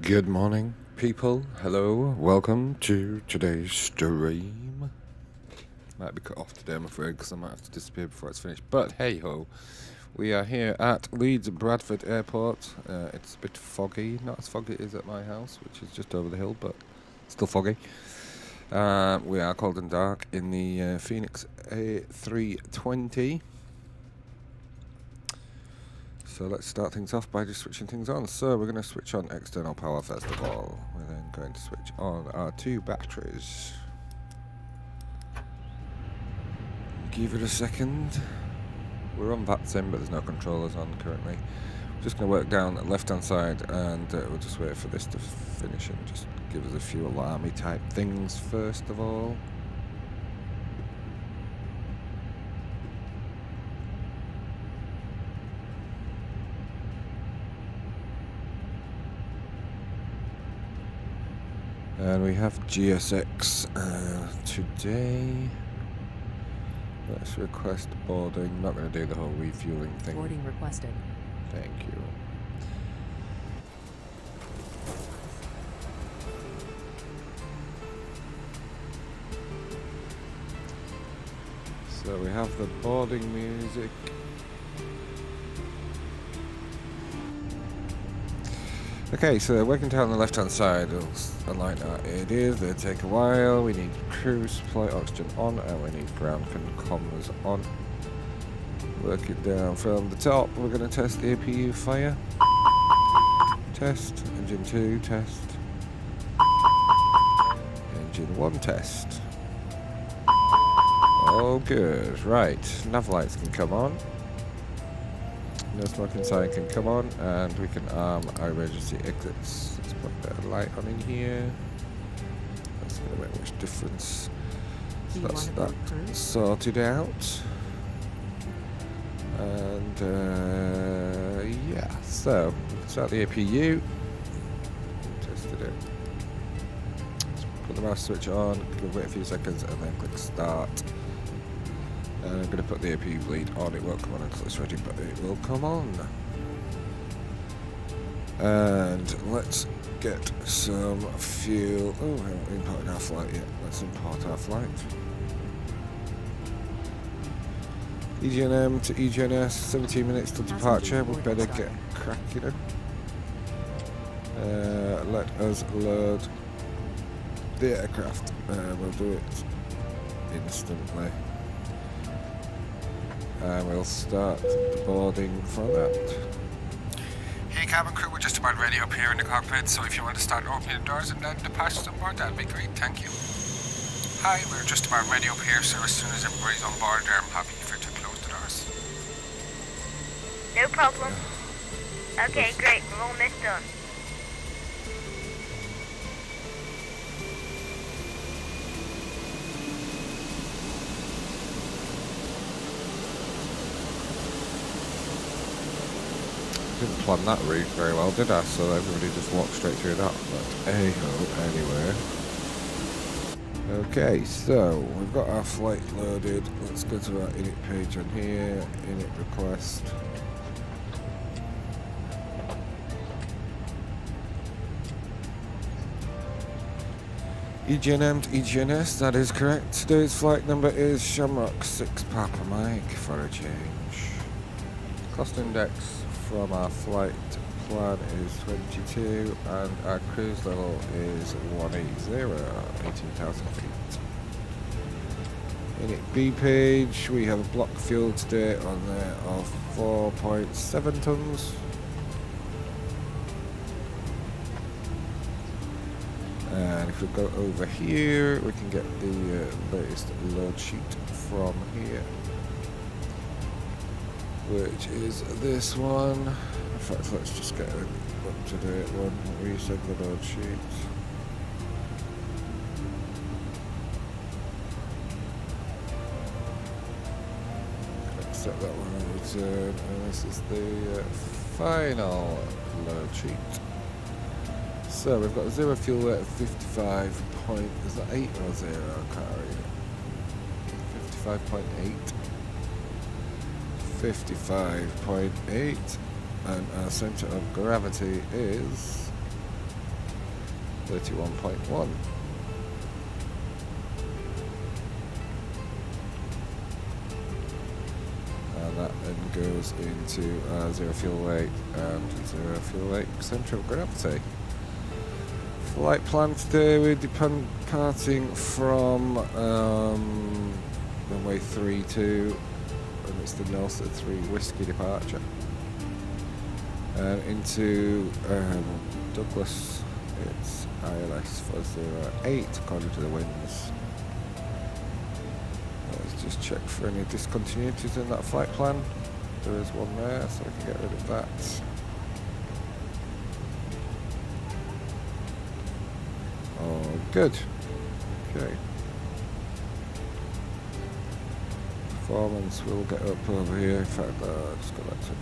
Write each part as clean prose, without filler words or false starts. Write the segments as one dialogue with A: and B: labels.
A: Good morning, people. Hello, welcome to today's stream. Might be cut off today, I'm afraid, because I might have to disappear before it's finished. But hey ho, we are here at Leeds Bradford Airport. It's a bit foggy, not as foggy as at my house, which is just over the hill, but still foggy. We are cold and dark in the Fenix A320. So let's start things off by just switching things on. So we're going to switch on external power first of all. We're then going to switch on our two batteries. Give it a second. We're on VATSIM, but there's no controllers on currently. We're just going to work down the left hand side and we'll just wait for this to finish and just give us a few alarmy type things first of all. And we have GSX today. Let's request boarding. Not going to do the whole refueling thing.
B: Boarding requested.
A: Thank you. So we have the boarding music. Okay, so working down the left hand side, it'll align that it is. It'll take a while. We need crew supply oxygen on, and we need ground comms on. Work it down from the top. We're going to test the APU fire. Test. Engine 2, test. Engine 1, test. Oh, good. Right, nav lights can come on. No smoking sign can come on, and we can arm our emergency exits. Let's put a bit of light on in here. That's going to make much difference. So that's that sorted out. And yeah, so we can start the APU. Tested it. Let's put the mouse switch on, wait a few seconds, and then click start. And I'm going to put the APU bleed on. It won't come on until it's ready, but it will come on. And let's get some fuel. Oh, I haven't imported our flight yet. Let's import our flight. EGNM to EGNS, 17 minutes till departure. We better get cracking. Let us load the aircraft. We'll do it instantly. And we'll start the boarding from that.
C: Hey cabin crew, we're just about ready up here in the cockpit, so if you want to start opening the doors and letting the passengers on board, that'd be great, thank you. Hi, we're just about ready up here, so as soon as everybody's on board there, I'm happy for you to close the doors.
D: No problem. Okay, great, we're almost done.
A: Didn't plan that route very well, did I? So everybody just walked straight through that. But hey-ho, anyway. Okay, so we've got our flight loaded. Let's go to our init page on here. Init request. EGNM to EGNS, that is correct. Today's flight number is Shamrock 6 Papa Mike for a change. Cost index from our flight plan is 22 and our cruise level is 180, 18,000 feet. Init B page, we have a block fuel today on there of 4.7 tons. And if we go over here, we can get the latest load sheet from here, which is this one. In fact, let's just get an up-to-date one. Reset the load sheet. Accept that one and return. And this is the final load sheet. So we've got zero fuel rate of 55 point. Is that 8 or 0? I can't read it. 55.8. 55.8, and our center of gravity is 31.1. And that then goes into 0 fuel weight and 0 fuel weight centre of gravity. Flight plan today, we're departing from runway 32, and it's the Nelson 3 Whiskey departure. Into Douglas, it's ILS 408 according to the winds. Let's just check for any discontinuities in that flight plan. There is one there, so we can get rid of that. Oh, good. Okay. Performance will get up over here. In fact, just go back to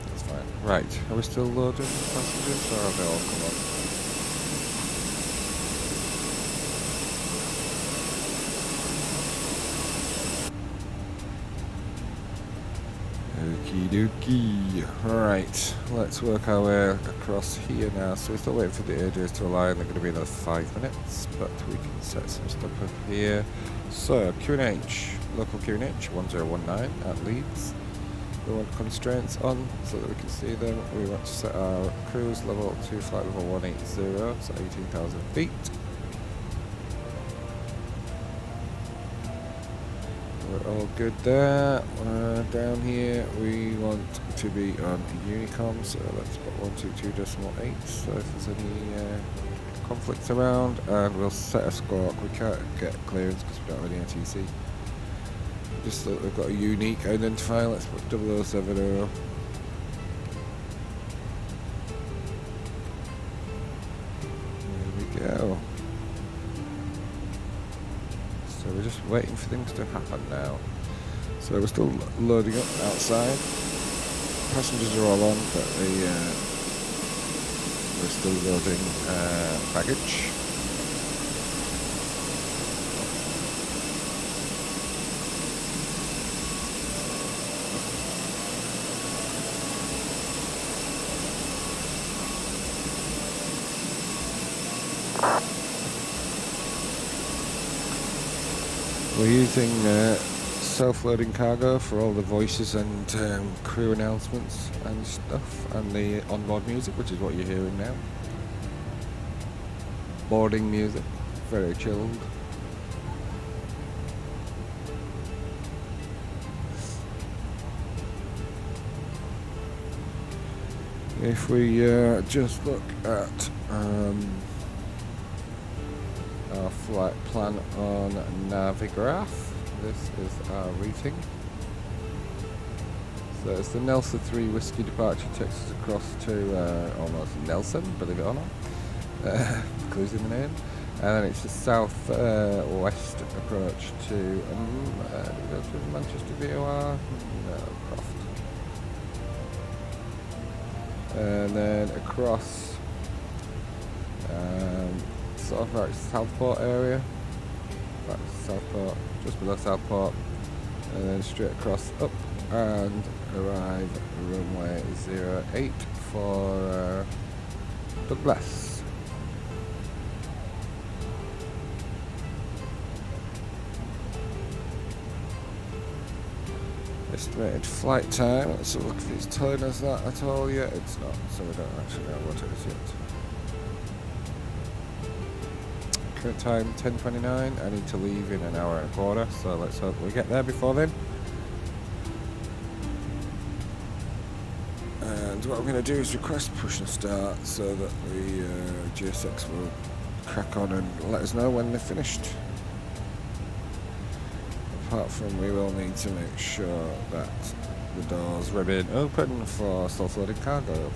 A: that's fine. Right, are we still loading passengers, or have they all come on? Okie dokie. Right, let's work our way across here now. So we're still waiting for the AJs to align. They're going to be another 5 minutes, but we can set some stuff up here. So QNH, local QNH 1019 at Leeds. We want constraints on so that we can see them. We want to set our cruise level to flight level 180, so 18,000 feet. We're all good there. Down here we want to be on Unicom, so let's put 122.8 so if there's any conflicts around, and we'll set a squawk. We can't get clearance because we don't have any ATC. Just so that we've got a unique identifier, let's put 0070. There we go. So we're just waiting for things to happen now. So we're still loading up outside. Passengers are all on, but we're still loading baggage. We're using self-loading cargo for all the voices and crew announcements and stuff, and the onboard music, which is what you're hearing now. Boarding music, very chilled. If we just look at our flight plan on Navigraph, this is our routing. So it's the Nelson 3 Whiskey departure, takes us across to almost Nelson, believe it or not, clues in the name. And then it's the south west approach to Manchester VOR, no, Croft. And then across sort of like Southport area, that's Southport, just below Southport, and then straight across up and arrive runway 08 for Douglas. Estimated flight time, let's have a look if it's telling us that at all yet. It's not, so we don't actually know what it is yet. Current time 10:29. I need to leave in an hour and a quarter, so let's hope we get there before then. And what I'm going to do is request push and start so that the GSX will crack on and let us know when they're finished. Apart from, we will need to make sure that the doors remain open for self-loading cargo.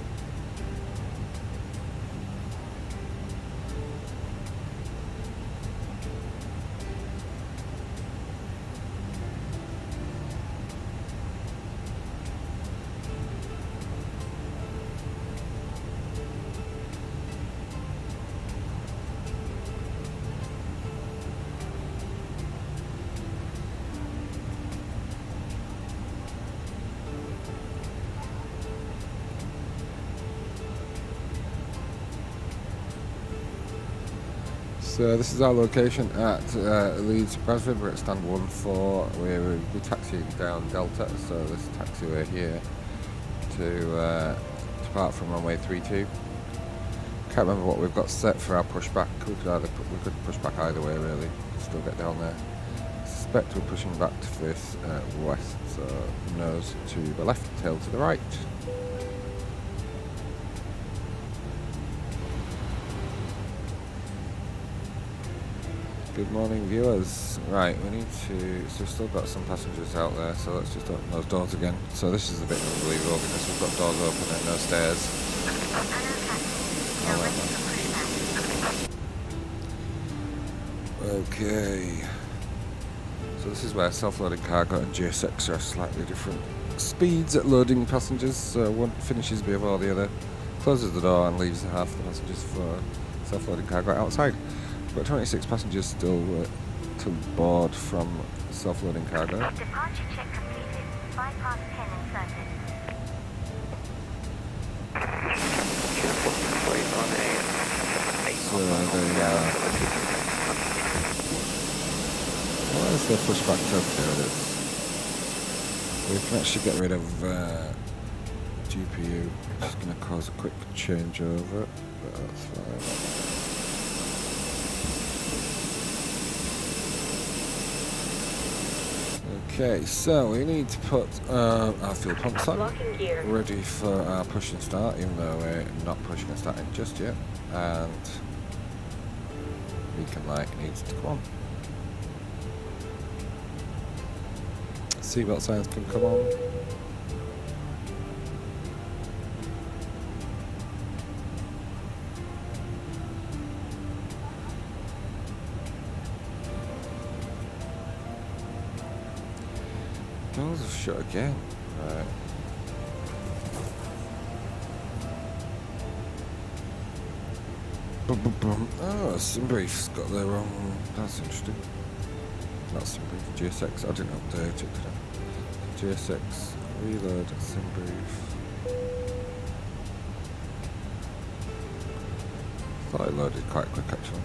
A: So this is our location at Leeds, Bradford. We're at stand 14. We're taxiing down Delta, so this taxiway here to depart from runway 32. Can't remember what we've got set for our pushback. We could push back either way really. Still get down there. Suspect we're pushing back to face west, so nose to the left, tail to the right. Good morning, viewers. Right, we need to. So we've still got some passengers out there, so let's just open those doors again. So this is a bit unbelievable because we've got doors open and no stairs. Okay. So this is where self-loading cargo and GSX are slightly different speeds at loading passengers. So one finishes before the other, closes the door and leaves half the passengers for self-loading cargo outside. We've got 26 passengers still to board from self-loading cargo.
D: Departure check completed. 5 past 10 inserted.
A: So they where's the pushback to? There it is. We can actually get rid of GPU. It's just going to cause a quick changeover, but that's fine. Okay, so we need to put our fuel pumps on, ready for our push and start, even though we're not pushing and starting just yet, and beacon light needs to come on. Seatbelt signs can come on. Doors are shut again. Right. Oh, Simbrief's got their own. That's interesting. Not Simbrief, GSX. I didn't update it today. GSX, reload, Simbrief. Thought it loaded quite quick actually.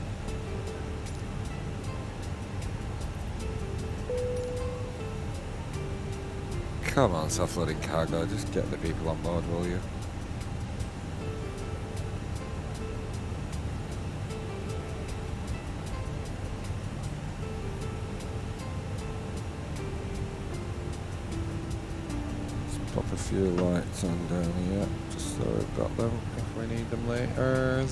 A: Come on, self-loading cargo, just get the people on board, will you? Let's pop a few lights on down here, just so we've got them if we need them later.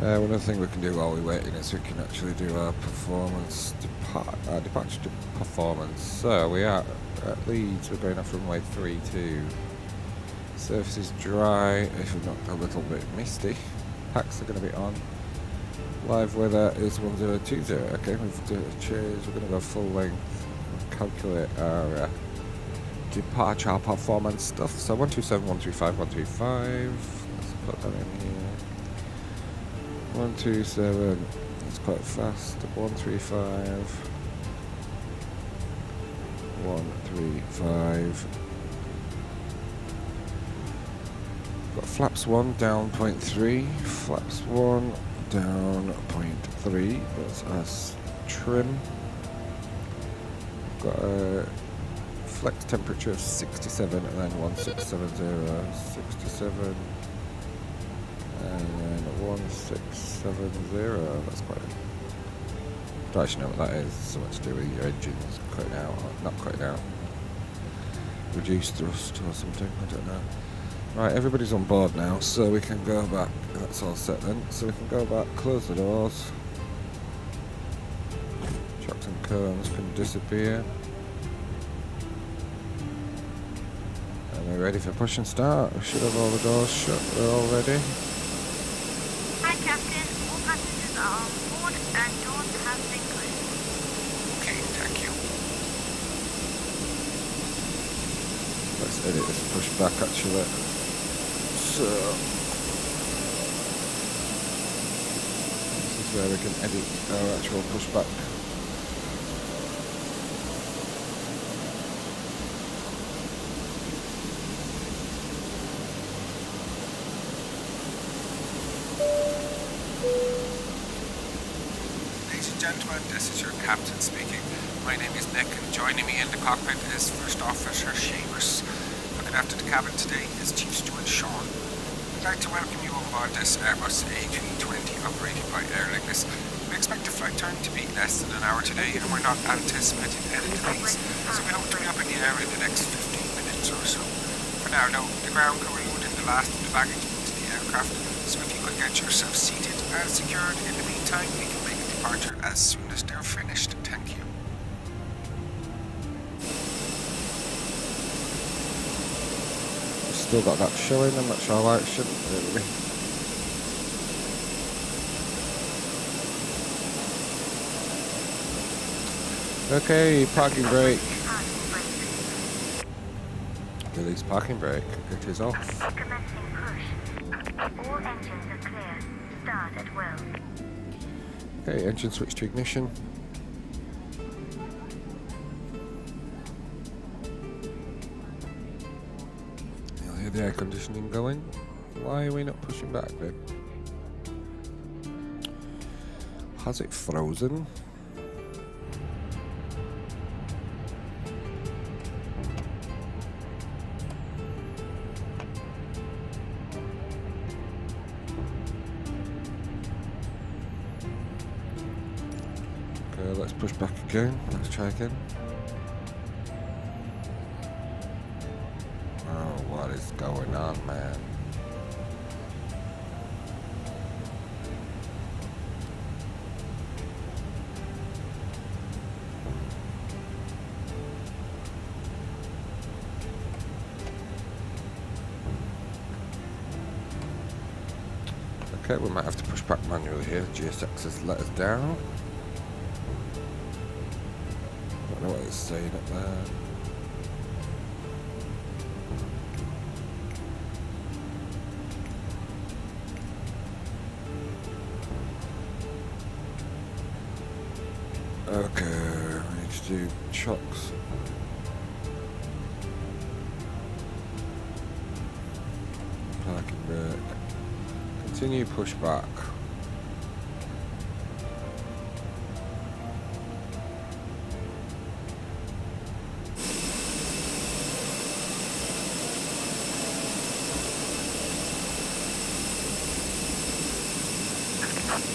A: One other thing we can do while we're waiting is we can actually do our performance, departure performance. So we are at Leeds, we're going off runway 32. Surface is dry, if not a little bit misty. Packs are going to be on. Live weather is 1020. Okay, we've changed, we're going to go full length. Calculate our departure performance stuff. So 127, 135, 135. Let's put that in here. 127, it's quite fast. 135, 135. Got flaps 1 down 0.3, flaps 1 down 0.3. That's us trim. Got a flex temperature of 67 and then 1670, 67. And then 1670, that's quite. I don't actually know what that is. Something to do with your engines cutting out, or not cutting out. Reduced thrust or something, I don't know. Right, everybody's on board now, so we can go back. That's all set then. So we can go back, close the doors. Chocks and cones can disappear. And we're ready for push and start. We should have all the doors shut. We're all ready.
D: Hi, Captain. All passengers are on board and doors have been closed.
C: Okay, thank you.
A: Let's edit this push back actually. So this is where we can edit our actual pushback.
C: gentlemen, this is your captain speaking. My name is Nick, and joining me in the cockpit is First Officer Seamus. Looking after the cabin today is Chief Steward Sean. I'd like to welcome you aboard this Airbus A320 operated by Aer Lingus. We expect the flight time to be less than an hour today, and we're not anticipating any delays, so we hope to be up in the air in the next 15 minutes or so. For now, though, the ground crew are loading the last of the baggage into the aircraft, so if you could get yourself seated and secured in the meantime, we can make a departure as soon as they're finished. Thank you.
A: Still got that showing. I'm not sure why it shouldn't really. Okay, parking brake. Release parking brake. It is off.
D: Commencing push. All engines are clear. Start at will.
A: Okay, engine switch to ignition. You'll hear the air conditioning going. Why are we not pushing back then? Has it frozen? Okay, let's push back again. Let's try again. Oh, what is going on, man? Okay, we might have to push back manually here. GSX has let us down. Don't know what it's saying up there. Okay, we need to do chocks. Parking brake. Continue push back.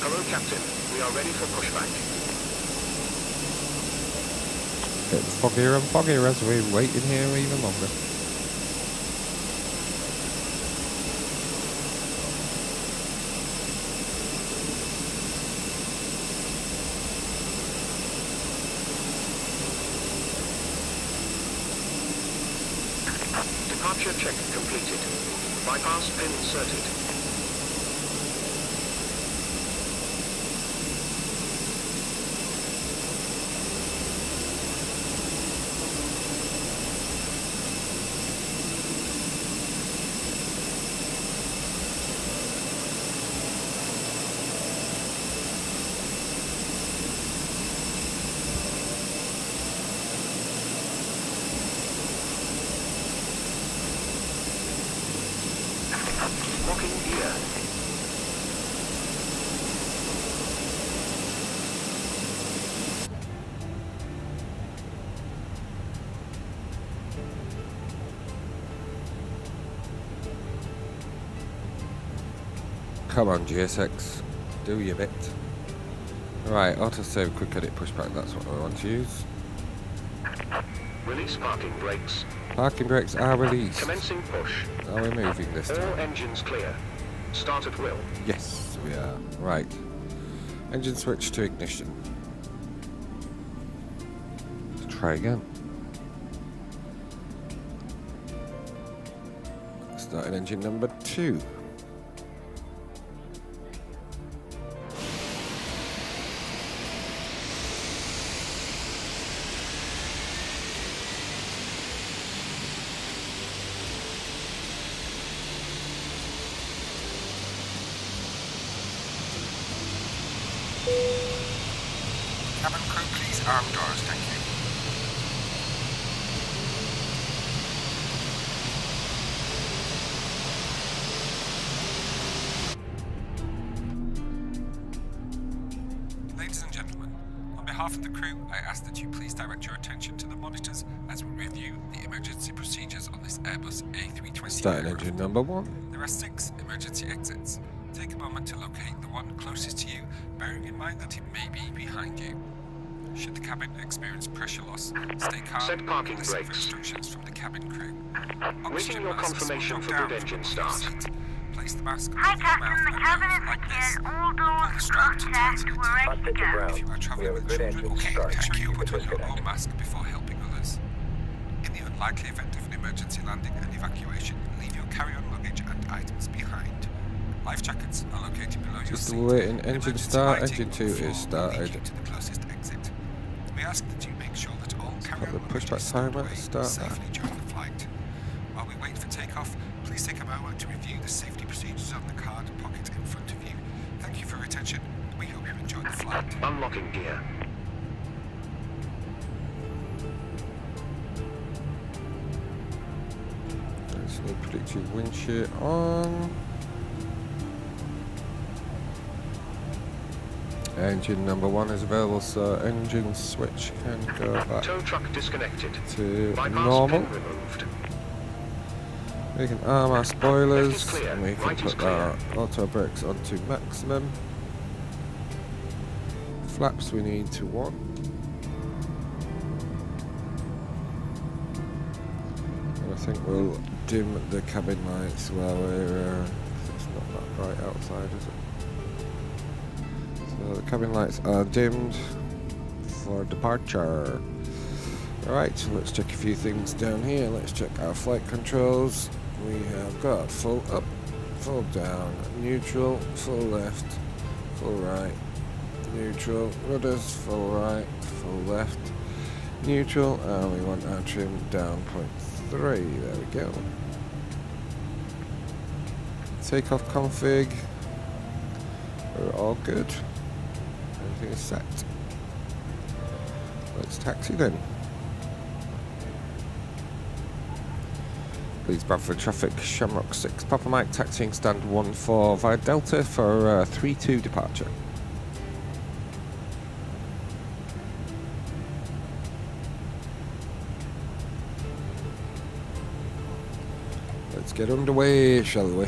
B: Hello, Captain. We are ready for pushback.
A: Getting foggier and foggier as we wait in here even longer.
B: Departure check completed. Bypass pin inserted. Locking gear.
A: Come on, GSX. Do your bit. Right, autosave, quick edit, pushback. That's what I want to use.
B: Release parking brakes.
A: Parking brakes are released.
B: Commencing push.
A: Are we moving this
B: All
A: time?
B: engines clear. Start at will.
A: Yes, we are. Right. Engine switch to ignition. Let's try again. Starting engine number 2.
C: Cabin crew, please arm doors, thank you. Ladies and gentlemen, on behalf of the crew, I ask that you please direct your attention to the monitors as we review the emergency procedures on this Airbus A320
A: Starting
C: aircraft.
A: engine number 1.
C: There are 6 emergency exits. Take a moment to locate the one closest to you, bearing in mind that it may be behind you. Should the cabin experience pressure loss, stay calm
B: Set parking
C: and listen for
B: brakes.
C: instructions from the cabin crew.
B: Waiting your
C: masks
B: confirmation
C: will
B: for
C: go down
B: good engine
C: from your
B: start.
C: seat. Place the mask
D: Hi,
C: over your
D: Captain.
C: mouth
D: The
C: and
D: cabin
C: nose
D: is
C: like this.
D: secured. All
C: Pull
D: doors
C: the strap
D: are
C: to
D: checked.
C: tighten it.
D: We're ready to go.
C: If you are traveling with children, ensure you put on your own mask before helping others. In the unlikely event of an emergency landing and evacuation, leave your carry-on luggage and items behind. Life jackets are located below your
A: Just
C: seat.
A: waiting.
C: An
A: Engine
C: emergency
A: start.
C: lighting
A: Engine 2
C: on
A: is
C: floor will lead
A: started.
C: you to the closest exit. We ask that you make sure that all carry-on
A: the
C: luggage
A: pushback
C: is stowed
A: timer,
C: away
A: start
C: safely during the flight. While we wait for takeoff, please take a moment to review the safety procedures on the card pocket in front of you. Thank you for your attention. We hope you enjoyed the flight.
B: Unlocking gear.
A: Let's need predictive wind shear on. Engine number 1 is available, so engine switch can go back
B: Tow truck disconnected.
A: to
B: Bypass
A: normal.
B: pin removed.
A: We can arm our spoilers
B: Left is clear,
A: and we can
B: right is
A: put
B: clear.
A: our auto brakes onto maximum. Flaps we need to 1. And I think we'll dim the cabin lights while we're. It's not that bright outside, is it? So the cabin lights are dimmed for departure. Alright, so let's check a few things down here. Let's check our flight controls. We have got full up, full down, neutral, full left, full right, neutral, rudders, full right, full left, neutral, and we want our trim down 0.3. There we go. Takeoff config. We're all good. Everything is set. Let's taxi then. Leeds Bradford traffic, Shamrock 6, Papa Mike, taxiing stand 14 via Delta for 3-2 departure. Let's get underway, shall we?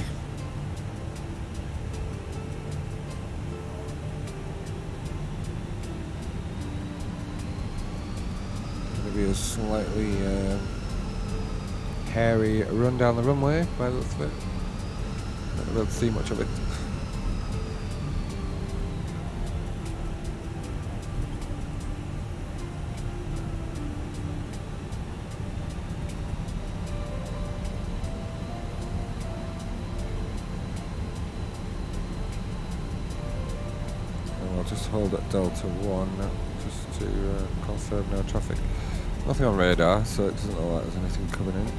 A: Gonna be a slightly hairy run down the runway by the looks of it. Not able to see much of it. And we'll just hold at Delta 1 just to confirm no traffic. Nothing on radar, so it doesn't look like there's anything coming in.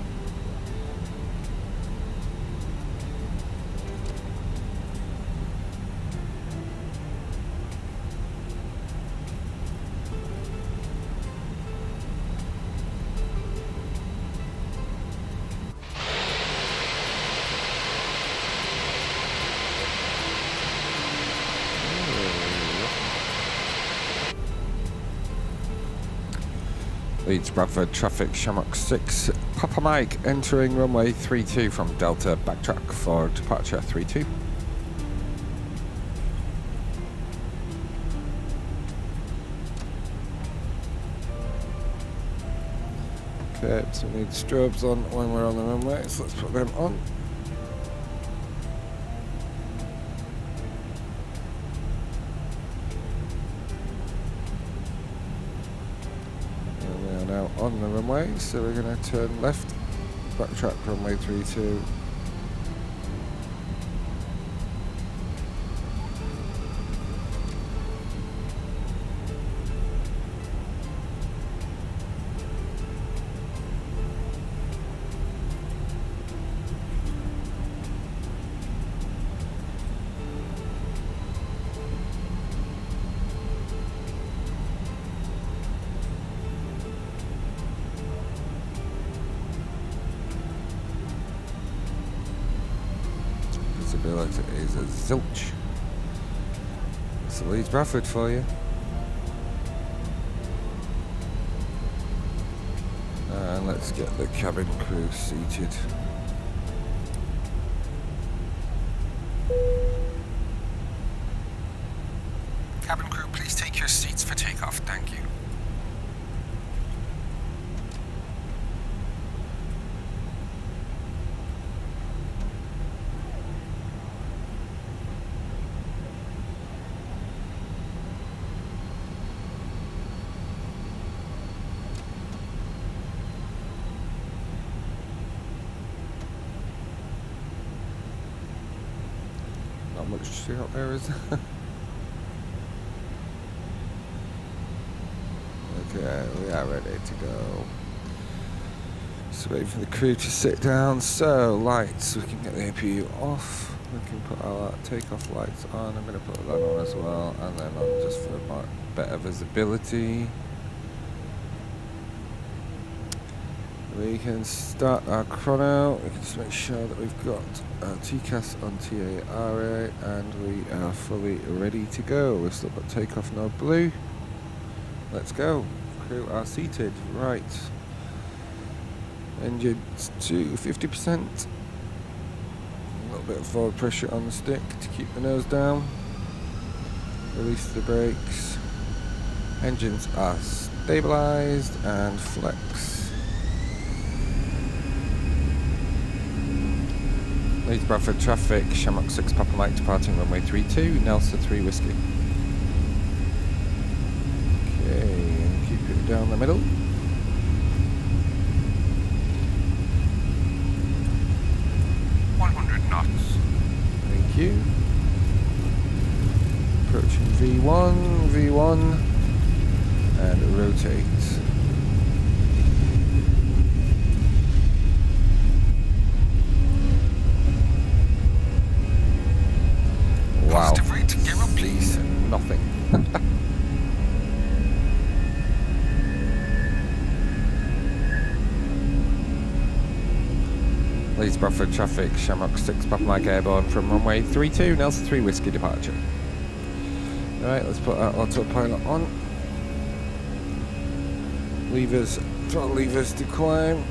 A: Leeds Bradford traffic, Shamrock 6, Papa Mike entering runway 32 from Delta, backtrack for departure 32. Okay, so we need strobes on when we're on the runway, so let's put them on. Now on the runway, so we're going to turn left, backtrack runway 32. Visibility is a zilch. It's Leeds Bradford for you. And let's get the cabin crew seated.
C: Cabin crew, please take your seats for takeoff. Thank you.
A: Not much to see out there, is there? Okay, we are ready to go. Just waiting for the crew to sit down. So, lights, we can get the APU off. We can put our takeoff lights on. I'm going to put that on as well, and then on just for better visibility. We can start our chrono. We can just make sure that we've got our TCAS on TARA, and we are fully ready to go. We've still got takeoff no blue. Let's go. Crew are seated. Right. Engines to 50%. A little bit of forward pressure on the stick to keep the nose down. Release the brakes. Engines are stabilized and flex. Leeds Bradford traffic, Shamrock 6 Papa Mike departing runway 32, Nelson 3 Whiskey. Keep it down the middle.
C: Knots.
A: Thank you. Approaching V1, and rotate. Wow.
C: Positive rate, gear up please.
A: Nothing. Leeds Bradford traffic, Shamrock 6 Papa Mike airborne from runway 32, Nelson 3 Whiskey departure. Alright, let's put our autopilot on. Levers, throttle levers to climb.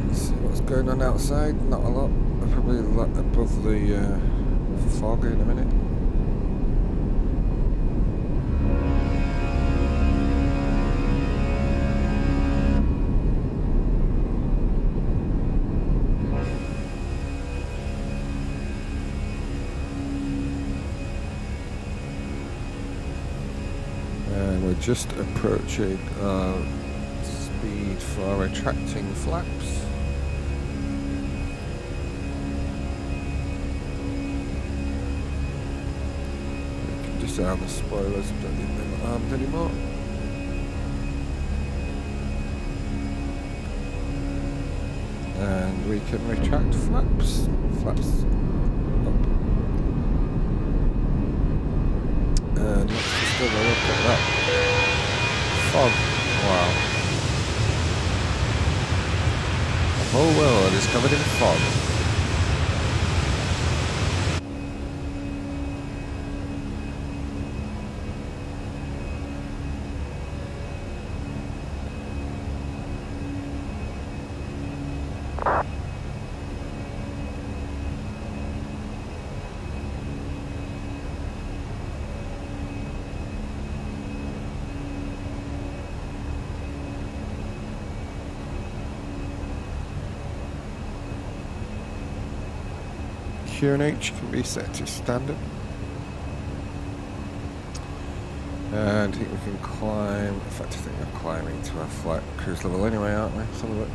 A: Let's see what's going on outside, not a lot. We're probably a lot above the fog in a minute. And we're just approaching speed for retracting flaps. We can disarm the spoilers, don't need them armed anymore. And we can retract flaps. Flaps up. And let's just have a look at that fog. Wow. The whole world is covered in fog. QNH can be set to standard. And I think we can climb, in fact I think we're climbing to our flight cruise level anyway, aren't we? Let's have a look.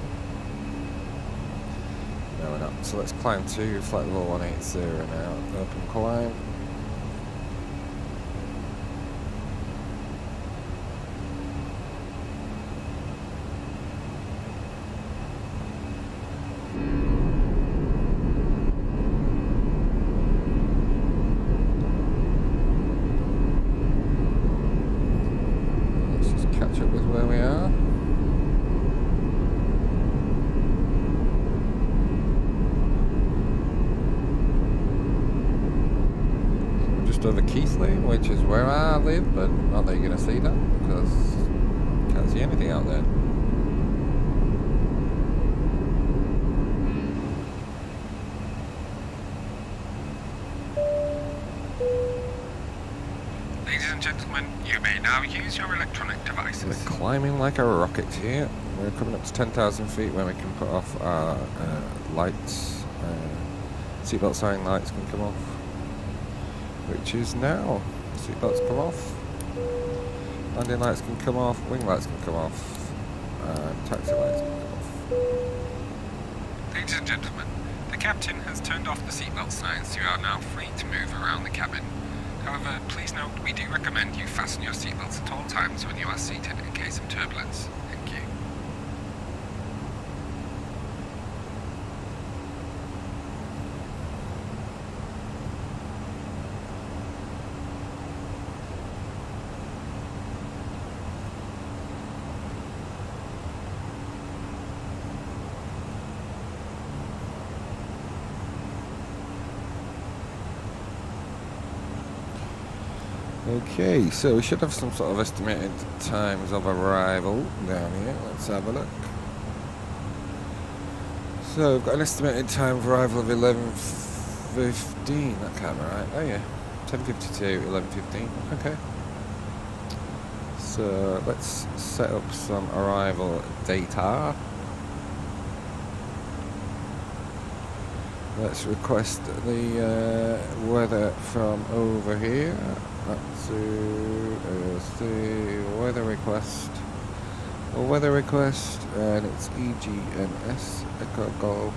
A: No we're not. So let's climb to flight level 180 now. Open climb. Over Keithley, which is where I live, but not that you're going to see that because you can't see anything out there.
C: use your electronic devices.
A: We're climbing like a rocket here. We're coming up to 10,000 feet when we can put off our lights. Seatbelt sign lights can come off, which is now. Seatbelts come off. Landing lights can come off. Wing lights can come off. And taxi lights can come off.
C: Ladies and gentlemen, the captain has turned off the seatbelt signs, so you are now free to move around the cabin. However, please note we do recommend you fasten your seatbelts at all times when you are seated in case of turbulence. Thank you.
A: Okay, so we should have some sort of estimated times of arrival down here. Let's have a look. So we've got an estimated time of arrival of 11:15. That can't be right. Oh yeah, 10:52, 11:15. Okay. So let's set up some arrival data. Let's request the weather from over here. That's the weather request. Weather request, and it's EGNS Echo Golf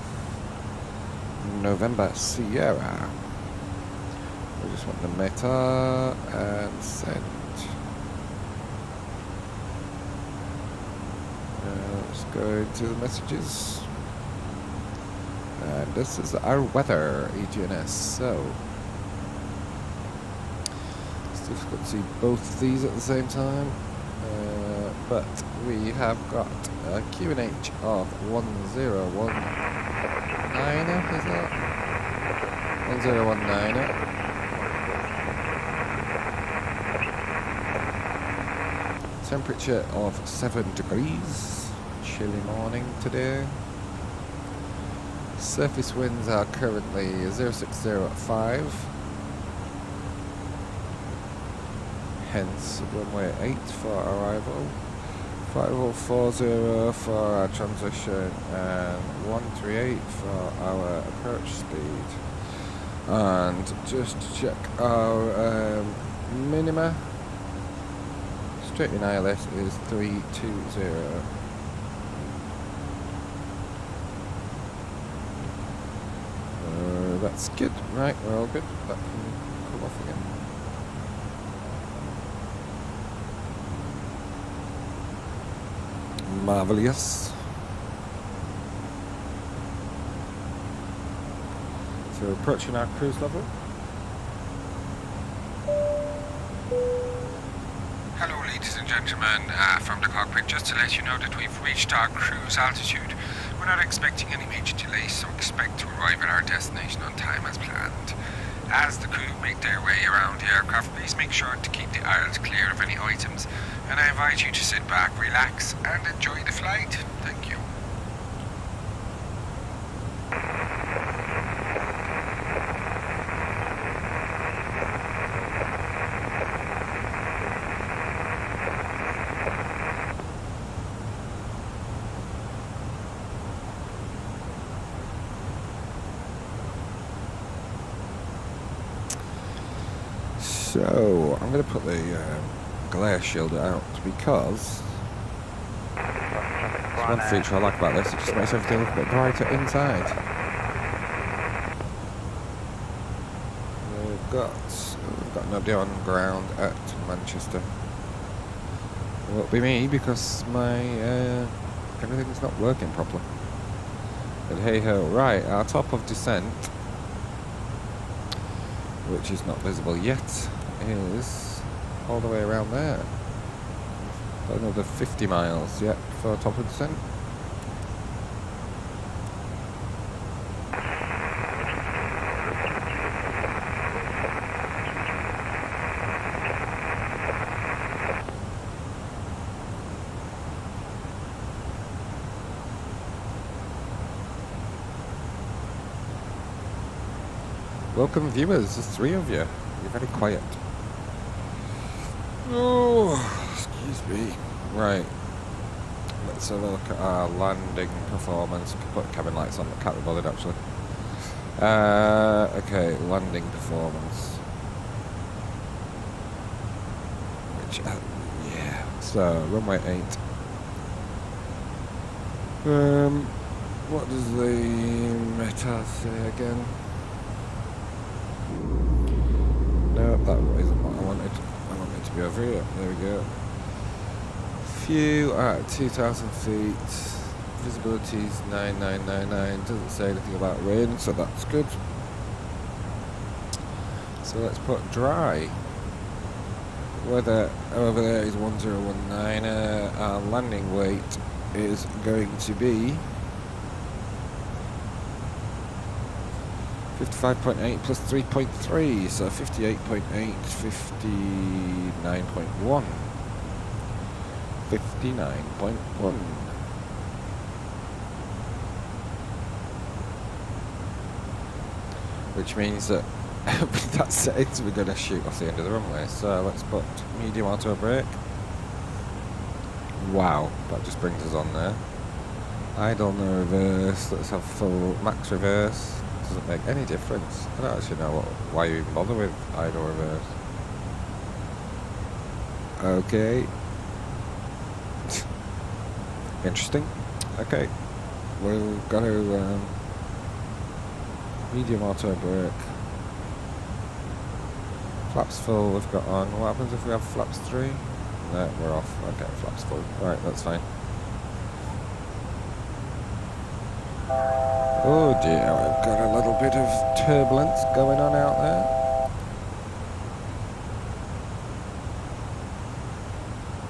A: November Sierra. We just want the meta and send. Let's go into the messages. And this is our weather, EGNS. So it's difficult to see both of these at the same time, but we have got a QNH of 1019, is that? 1019. Temperature of 7 degrees. Chilly morning today. Surface winds are currently 060 at 5. Hence runway 8 for arrival. 5040 for our transition and 138 for our approach speed. And just to check our minima. Straight in ILS is 320. That's good. Right, we're all good. That can come off again. Marvelous. So approaching our cruise level.
C: Hello ladies and gentlemen, from the cockpit, just to let you know that we've reached our cruise altitude. We're not expecting any major delays, so expect to arrive at our destination on time as planned. As the crew make their way around the aircraft, please make sure to keep the aisles clear of any items, and I invite you to sit back, relax, and enjoy the flight. Thank you.
A: So I'm going to put the glare shield out because it's one feature I like about this. It just makes everything look a bit brighter inside. We've got nobody on ground at Manchester. It won't be me because my everything's not working properly. But hey ho, right, our top of descent, which is not visible yet, is all the way around there. Got another 50 miles yet for top of descent. Welcome viewers, there's 3 of you. You're very quiet. Oh. Right. Let's have a look at our landing performance. Put cabin lights on. Can't be bothered actually. Okay, landing performance. Which, yeah. So runway 8. What does the meta say again? No, that isn't what I wanted. I wanted to be over here. There we go. View at 2,000 feet. Visibility is 9999. Doesn't say anything about rain, so that's good. So let's put dry. Weather over there is 1019. Our landing weight is going to be 55.8 plus 3.3, so 58.8, 59.1. 59.1. Which means that with that settings we're going to shoot off the end of the runway. So let's put medium auto brake. Wow, that just brings us on there. Idle, no reverse. Let's have full max reverse. Doesn't make any difference. I don't actually know why you even bother with idle reverse. Okay. Interesting. Okay. We've got to medium auto brake. Flaps full we've got on. What happens if we have flaps 3? No, we're off. Okay, flaps full. Right, that's fine. Oh dear, we've got a little bit of turbulence going on out there.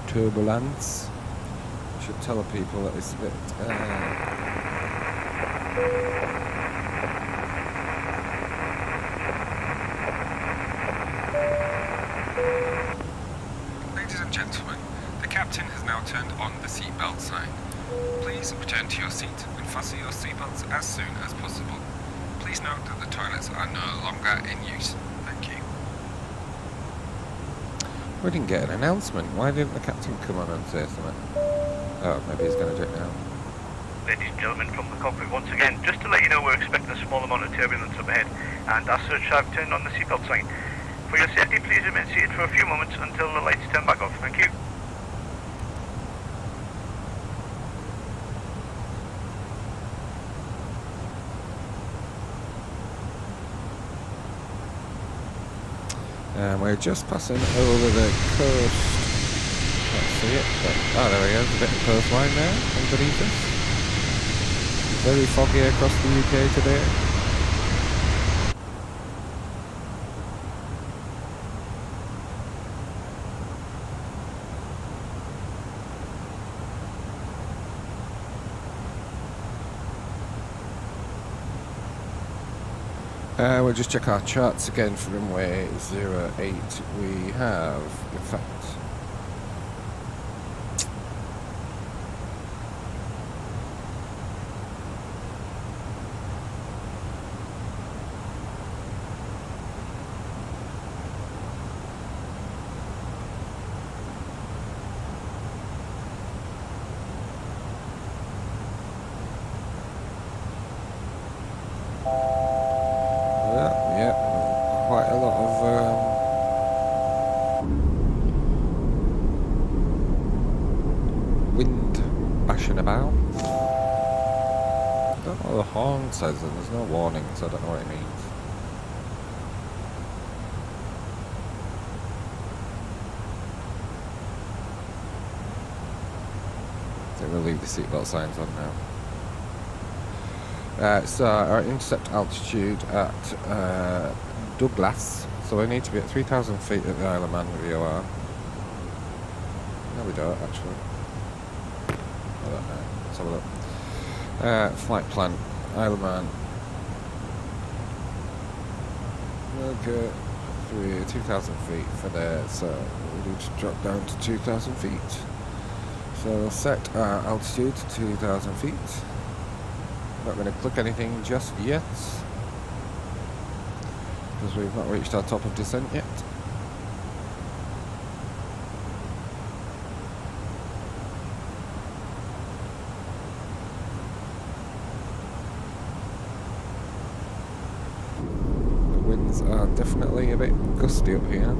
A: Turbulence. Should tell people that it's a bit.
C: Ladies and gentlemen, the captain has now turned on the seatbelt sign. Please return to your seat and fasten your seatbelts as soon as possible. Please note that the toilets are no longer in use. Thank you.
A: We didn't get an announcement. Why didn't the captain come on and say something? Oh, maybe he's going to do it now.
E: Ladies and gentlemen from the cockpit once again, just to let you know we're expecting a small amount of turbulence up ahead, and as such I've turned on the seatbelt sign. For your safety, please remain seated for a few moments until the lights turn back off. Thank you.
A: And we're just passing over the coast. Can't see it, but oh, there we go. There's a bit of coastline there underneath us. Very foggy across the UK today. We'll just check our charts again for runway 08. We have, in fact, quite a lot of wind bashing about. I don't know what the horn says, and there's no warning, so I don't know what it means. I think we'll leave the seatbelt signs on now. So our intercept altitude at Douglas, so we need to be at 3,000 feet at the Isle of Man VOR. No, we don't actually. I don't know. Let's have a look. Flight plan, Isle of Man. Okay, 2,000 feet for there, so we need to drop down to 2,000 feet. So we'll set our altitude to 2,000 feet. Not going to click anything just yet, because we've not reached our top of descent yet. winds are definitely a bit gusty up here.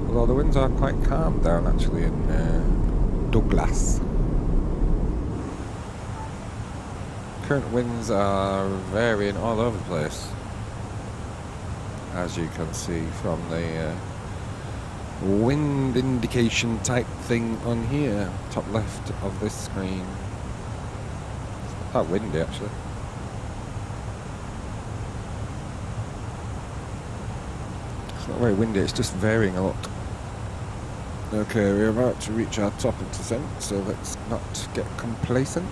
A: Although the winds are quite calm down actually in Douglas. Current winds are varying all over the place, as you can see from the wind indication type thing on here, top left of this screen. It's not that windy actually. It's not very windy, it's just varying a lot. Okay, we're about to reach our top of descent, so let's not get complacent.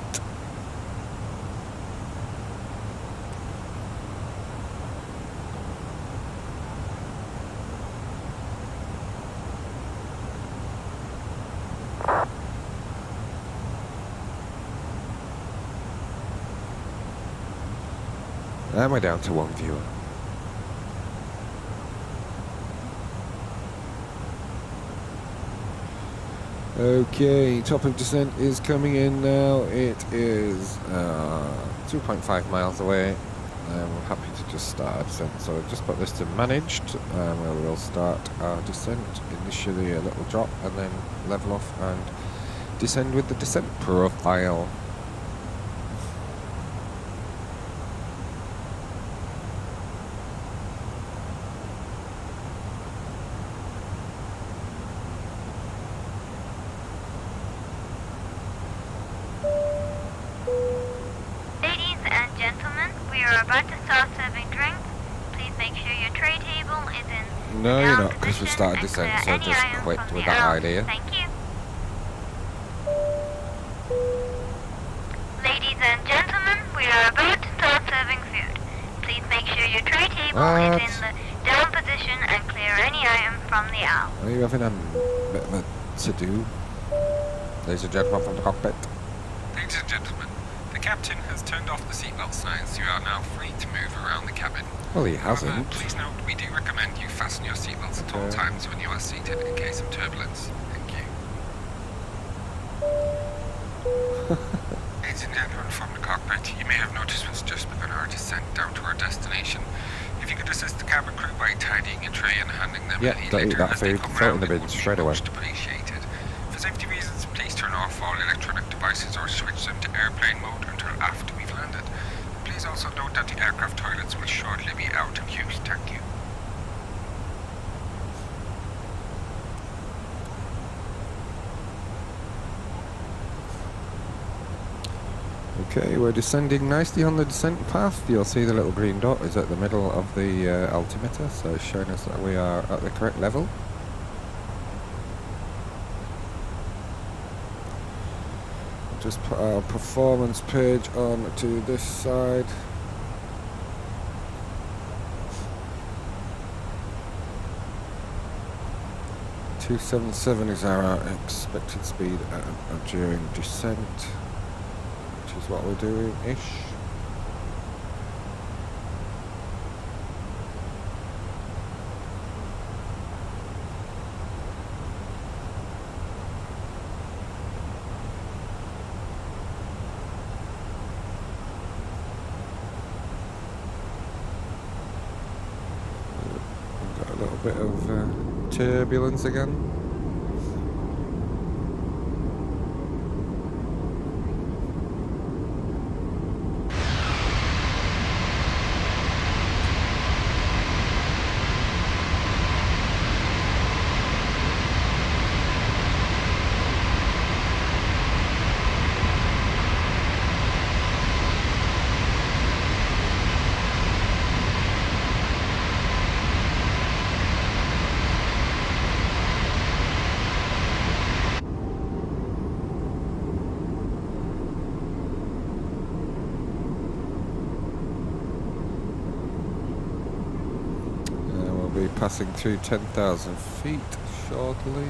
A: And we're down to one viewer. Okay, top of descent is coming in now. It is 2.5 miles away. We're happy to just start our descent. So I've just put this to managed, where we'll start our descent. Initially a little drop and then level off and descend with the descent profile. No, you're not, because we started descent, so just quit with that idea.
D: Thank you. Ladies and gentlemen, we are about to start serving food. Please make sure your tray table is in the down position and clear any item from the aisle.
A: Are you having a bit of a to-do? Ladies and gentlemen from the cockpit.
C: Ladies and gentlemen, the captain has turned off the seatbelt signs. You are now free to move around the cabin.
A: Well, he hasn't.
C: Please note, we do recommend you fasten your seatbelts at all times when you are seated in case of turbulence. Thank you. Ladies and gentlemen from the cockpit, you may have noticed we've just begun our descent down to our destination. If you could assist the cabin crew by tidying your tray and handing them
A: Yeah, don't eat that food. Throw it in the bin straight away.
C: Most appreciated. For safety reasons, please turn off all electronic devices or switch them to airplane mode until after we've landed. Please also note that the aircraft toilets will shortly be out of use. Thank you.
A: Okay, we're descending nicely on the descent path. You'll see the little green dot is at the middle of the altimeter, so it's showing us that we are at the correct level. Just put our performance page on to this side. .277 is our expected speed during descent, which is what we're doing-ish. Bit of turbulence again. We'll be passing through 10,000 feet shortly.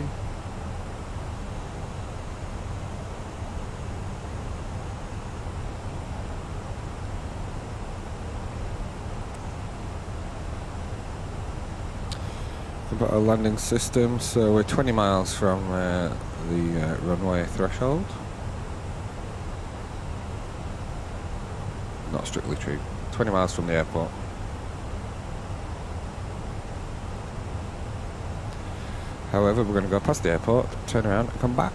A: About our landing system, so we're 20 miles from the runway threshold. not strictly true. 20 miles from the airport. However, we're going to go past the airport, turn around and come back.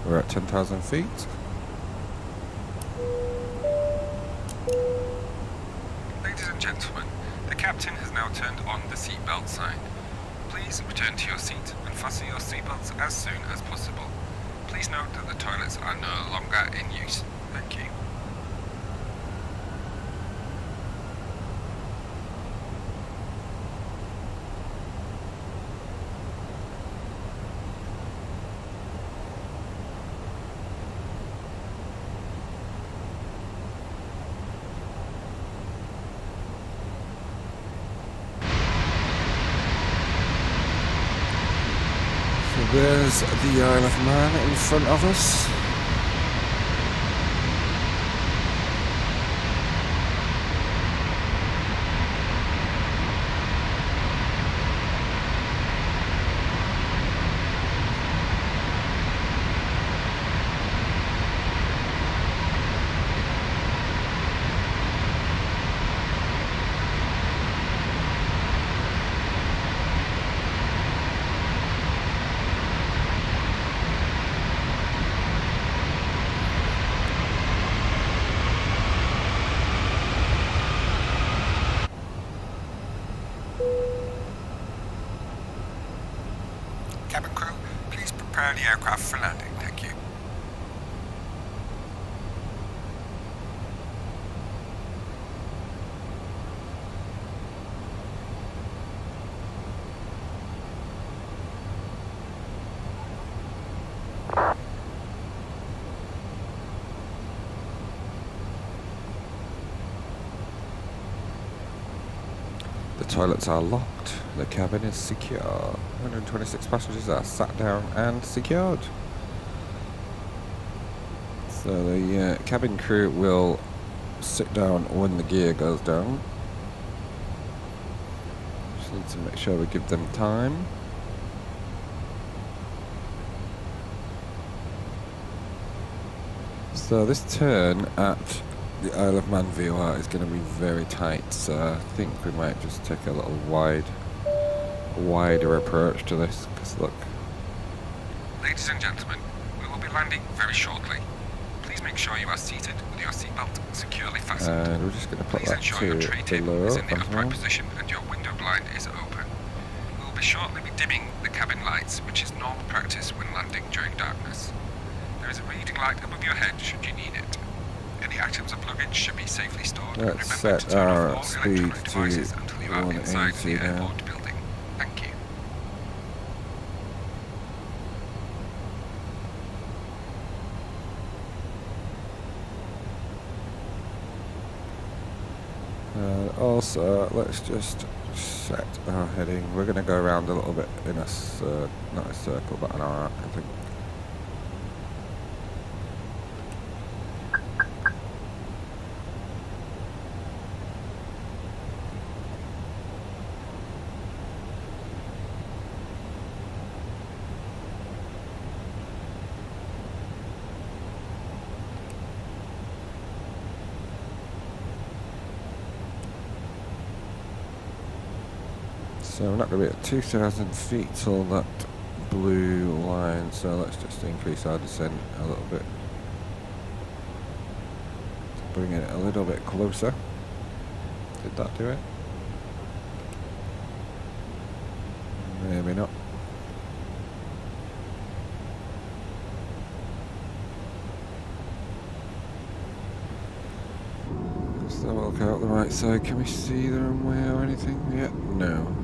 A: We're at 10,000 feet.
C: Ladies and gentlemen, the captain has now turned on the seatbelt sign. Please return to your seat and fasten your seatbelts as soon as possible. Please note that the toilets are no longer in use. Thank you.
A: There's the Isle of Man in front of us.
C: Cabin crew, please prepare the aircraft for landing. Thank you.
A: The toilets are locked. The cabin is secure. 126 passengers are sat down and secured. So the cabin crew will sit down when the gear goes down. Just need to make sure we give them time. So this turn at the Isle of Man VOR is going to be very tight, so I think we might just take a little wider approach to this, because look.
C: Ladies and gentlemen, we will be landing very shortly. Please make sure you are seated with your seatbelt securely fastened.
A: And we're just going to put
C: Please
A: that
C: ensure your tray
A: to
C: table
A: below
C: is in the
A: as
C: upright
A: well.
C: position and your window blind is open. We will be shortly be dimming the cabin lights, which is normal practice when landing during darkness. There is a reading light above your head should you need it. Any items of luggage should be safely stored. And
A: Let's
C: remember to
A: set
C: turn
A: our
C: off all
A: speed
C: electronic devices
A: to
C: until you are inside the
A: 180 now.
C: airport building. Thank you.
A: Also, let's just set our heading. We're going to go around a little bit in a, not a circle, but an arc, I think. So we're not going to be at 2,000 feet till that blue line, so let's just increase our descent a little bit. Bring it a little bit closer. Did that do it? Maybe not. So we'll go out the right side. Can we see the runway or anything yet? No.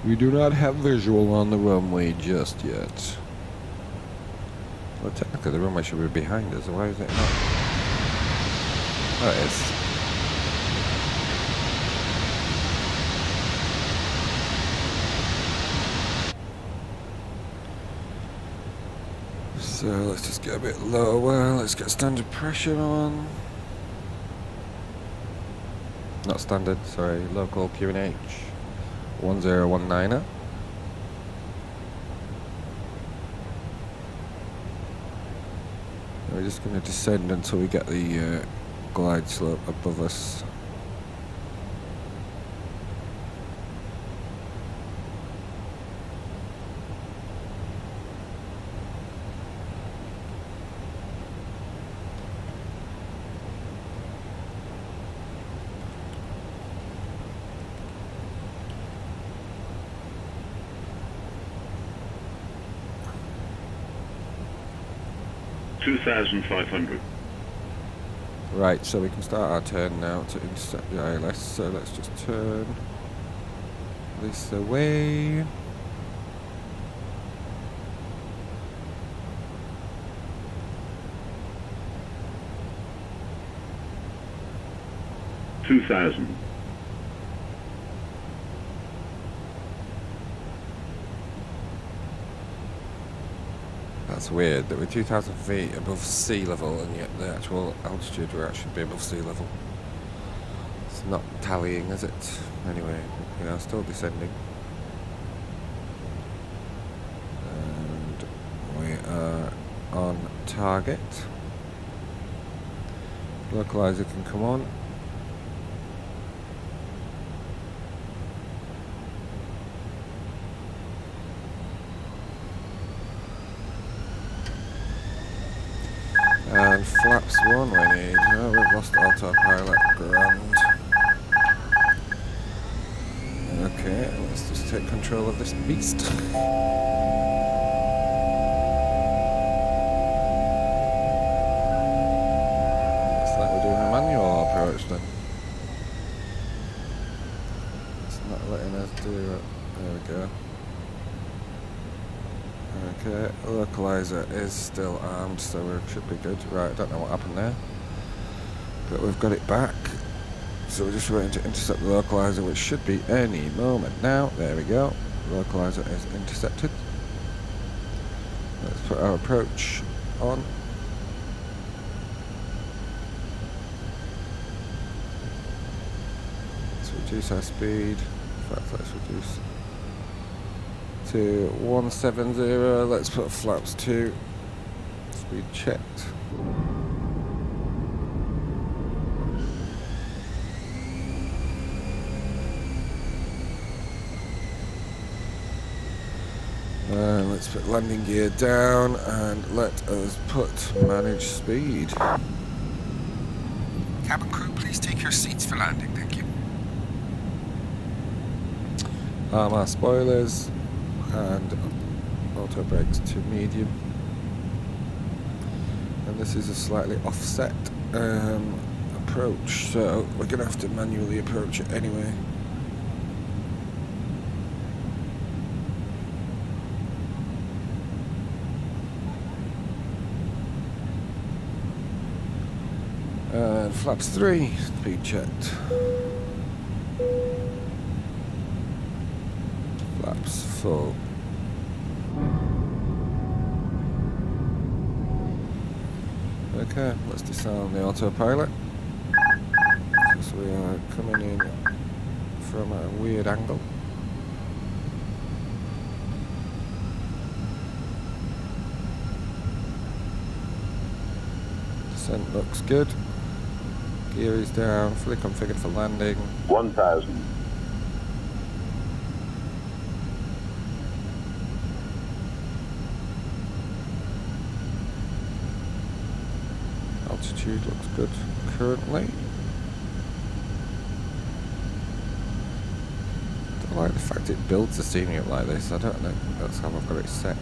A: We do not have visual on the runway just yet. Well, technically the runway should be behind us. Why is it not? Oh, it is. So let's just get a bit lower. Let's get standard pressure on. Not standard, sorry, local QNH 1019er. We're just going to descend until we get the glide slope above us.
F: $2,500.
A: Right, so we can start our turn now to intercept the ILS. So let's just turn this away.
F: $2,000.
A: That's weird that we're 2,000 feet above sea level and yet the actual altitude we're actually be above sea level. It's not tallying, is it? Anyway, we are still descending. And we are on target. Localizer can come on. And flaps 1 we need. Oh, we've lost autopilot. Grand. Okay, let's just take control of this beast. Looks like we're doing a manual approach then. It's not letting us do it. There we go. Okay, localizer is still armed, so we should be good. Right, I don't know what happened there, but we've got it back. So we're just waiting to intercept the localizer, which should be any moment now. There we go. Localizer is intercepted. Let's put our approach on. Let's reduce our speed. In fact, let's reduce to 170. Let's put flaps 2. Speed checked. And let's put landing gear down and let us put manage speed.
C: Cabin crew, please take your seats for landing, thank you.
A: Arm our spoilers and auto brakes to medium. And this is a slightly offset approach, so we're going to have to manually approach it anyway. And flaps 3, speed checked. Flaps full. Okay, let's disarm the autopilot. So we are coming in from a weird angle. Descent looks good. Gear is down, fully configured for landing.
F: 1,000.
A: Altitude looks good currently. I don't like the fact it builds the scenery up like this. I don't know. That's how I've got it set.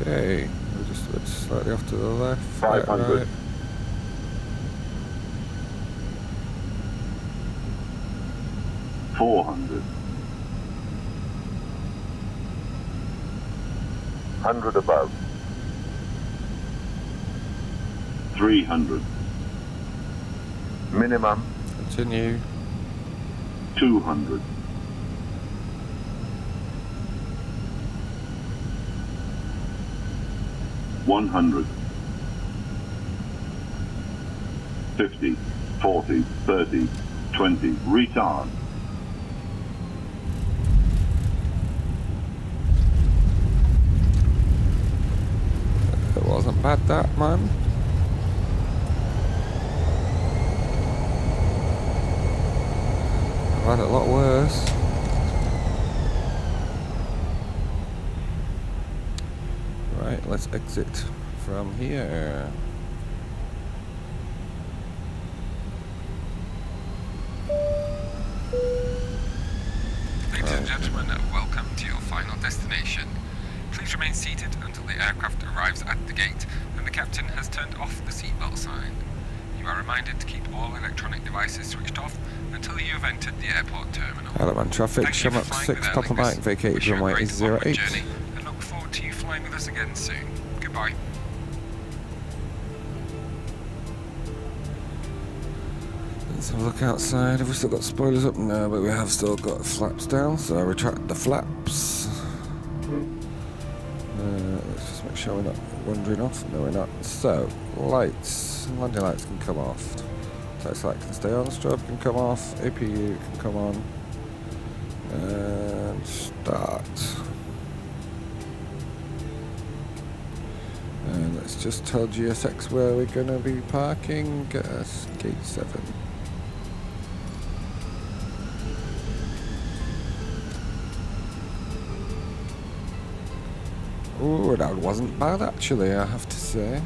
A: Okay, we're just a bit slightly off to the left.
F: 500.
A: Right.
F: 400. 100 above. 300. Minimum
A: Continue.
F: 200. 100. 50, 40, 30, 20. Retard.
A: It wasn't bad, that, man. I've had it a lot worse. Right, let's exit from here.
C: Ladies and gentlemen, welcome to your final destination. Please remain seated until the aircraft arrives at the gate and the captain has turned off the seatbelt sign. You are reminded to keep all electronic devices switched off until you have entered the airport terminal.
A: Element traffic,
C: Thank you for
A: Shamrock
C: flying
A: 6,
C: with Aer
A: Papa
C: Lingus.
A: Mike, vacated
C: Wish you a
A: runway
C: great onward
A: 08.
C: journey and look forward to you flying with us again soon. Goodbye.
A: Let's have a look outside. Have we still got spoilers up? No, but we have still got flaps down, so I retract the flaps. Let's just make sure we're not wandering off. No, we're not. So, lights. Landing lights can come off. Taxi light can stay on. Strobe can come off. APU can come on. And start. And let's just tell GSX where we're going to be parking. Gate 7. Oh, that wasn't bad actually, I have to say.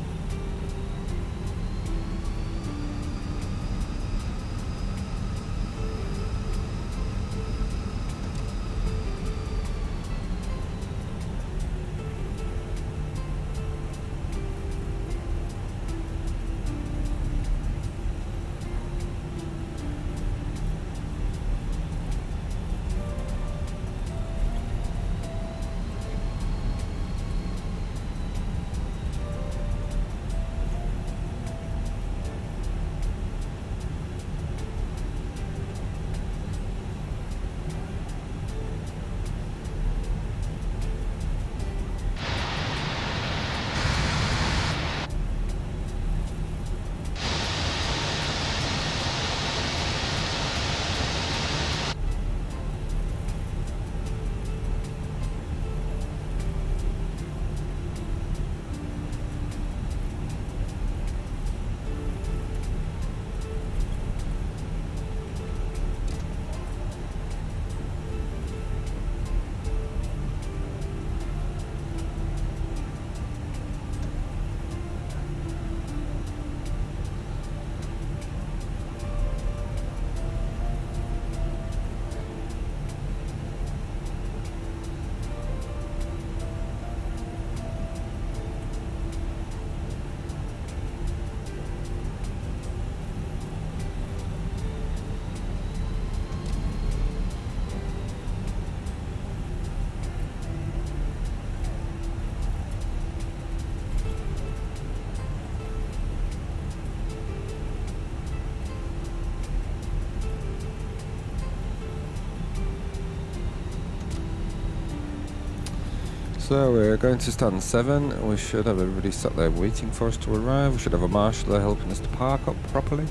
A: So we're going to stand 7. We should have everybody sat there waiting for us to arrive. We should have a marshal there helping us to park up properly.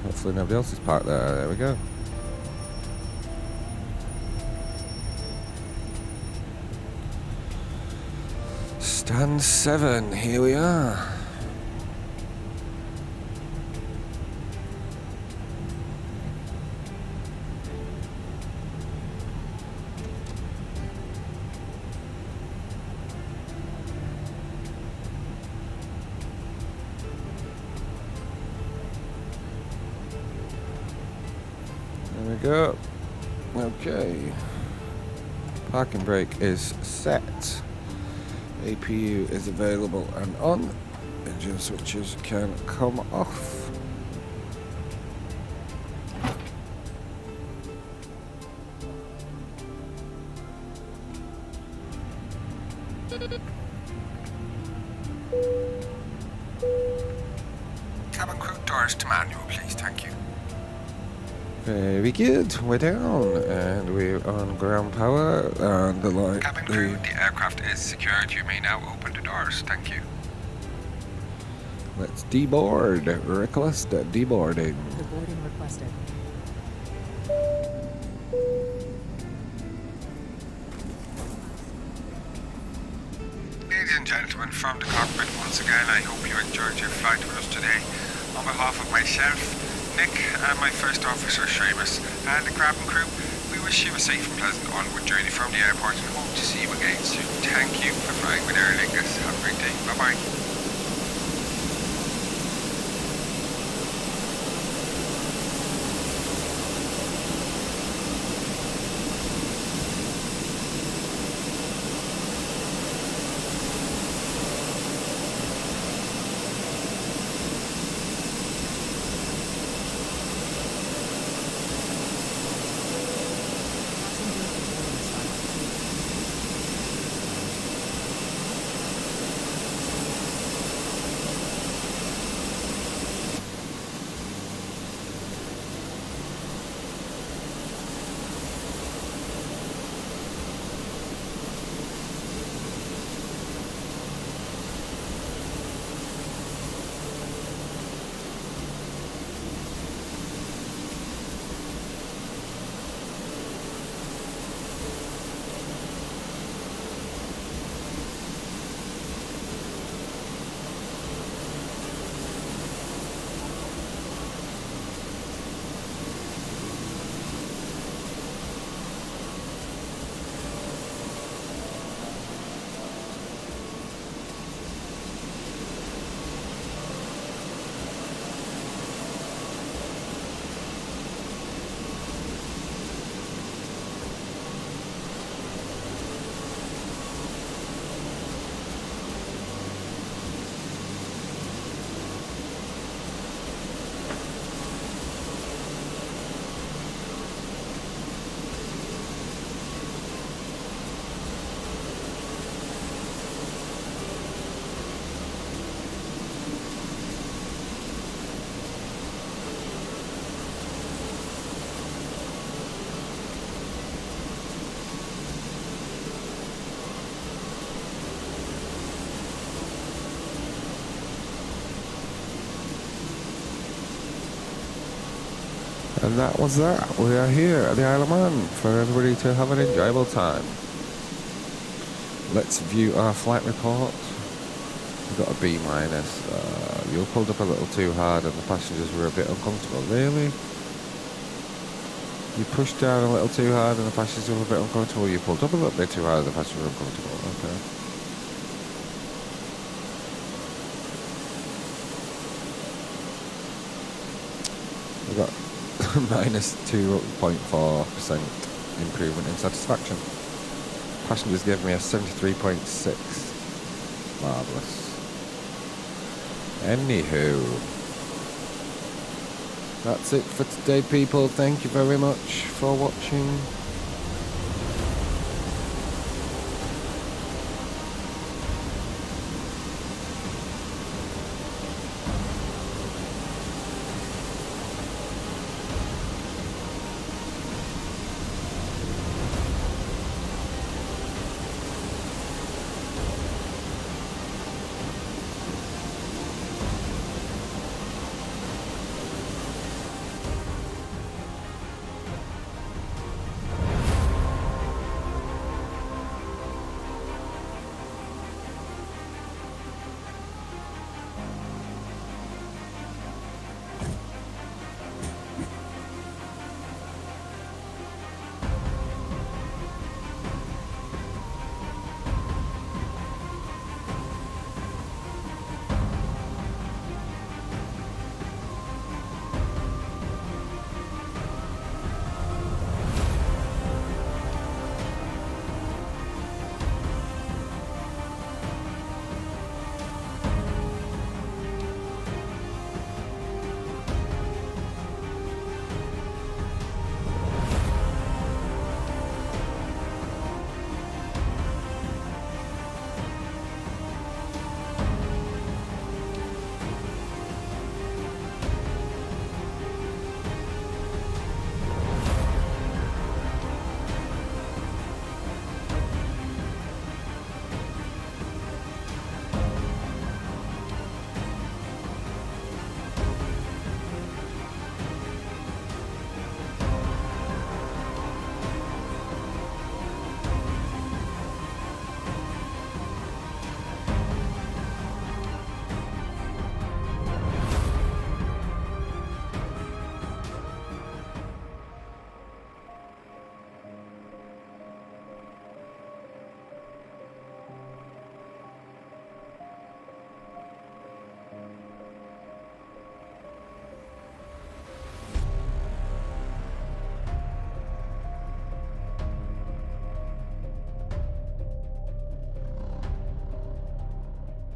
A: Hopefully nobody else is parked there. There we go. Stand 7, here we are. There we go. Okay. Parking brake is set. APU is available and on. Engine switches can come off.
C: cabin crew, doors to manual, please. Thank you.
A: Very good. We're down and we're on ground power and the light.
C: Cabin crew, the aircraft is secured. You may now open the doors. Thank you.
A: Let's deboard. Request deboarding.
G: Deboarding requested.
C: Ladies and gentlemen, from the cockpit once again, I hope you enjoyed your flight with us today. On behalf of myself, Nick, and my first officer, Seamus, and the cabin crew, we wish you a safe and pleasant onward journey from the airport and hope to see you again soon. Thank you for flying with Aer Lingus. Have a great day. Bye-bye.
A: And that was that. We are here at the Isle of Man for everybody to have an enjoyable time. Let's view our flight report. We've got a B minus. You pulled up a little too hard and the passengers were a bit uncomfortable. Really? You pushed down a little too hard and the passengers were a bit uncomfortable. You pulled up a little bit too hard and the passengers were uncomfortable. Okay. We've got minus 2.4% improvement in satisfaction. Passengers gave me a 73.6. Marvellous. Anywho, that's it for today, people. Thank you very much for watching.